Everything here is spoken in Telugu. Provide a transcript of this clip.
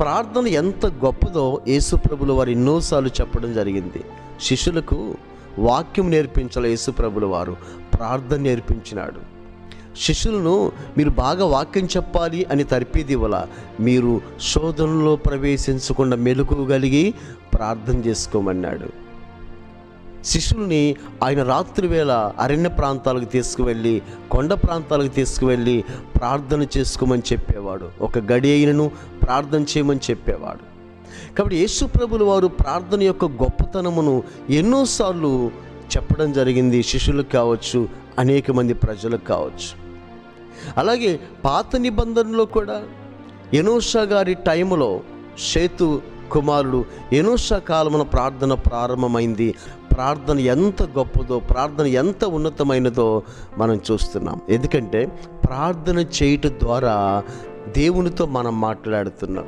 ప్రార్థన ఎంత గొప్పదో యేసు ప్రభులు వారు ఎన్నోసార్లు చెప్పడం జరిగింది. శిష్యులకు వాక్యం నేర్పించాల యేసు ప్రభుల వారు ప్రార్థన నేర్పించినాడు. శిష్యులను మీరు బాగా వాక్యం చెప్పాలి అని తర్పీది వల్ల మీరు శోధనలో ప్రవేశించకుండా మెలకువగలిగి ప్రార్థన చేసుకోమన్నాడు. శిష్యుల్ని ఆయన రాత్రి వేళ అరణ్య ప్రాంతాలకు తీసుకువెళ్ళి, కొండ ప్రాంతాలకు తీసుకువెళ్ళి ప్రార్థన చేసుకోమని చెప్పేవాడు. ఒక గడి అయినను ప్రార్థన చేయమని చెప్పేవాడు. కాబట్టి యేసు ప్రభుల వారు ప్రార్థన యొక్క గొప్పతనమును ఎన్నోసార్లు చెప్పడం జరిగింది. శిష్యులకు కావచ్చు, అనేక మంది ప్రజలకు కావచ్చు. అలాగే పాత నిబంధనలో కూడా ఎనోషా గారి టైంలో షేతు కుమారుడు ఎనోషా కాలమున ప్రార్థన ప్రారంభమైంది. ప్రార్థన ఎంత గొప్పదో, ప్రార్థన ఎంత ఉన్నతమైనదో మనం చూస్తున్నాం. ఎందుకంటే ప్రార్థన చేయటం ద్వారా దేవునితో మనం మాట్లాడుతున్నాం.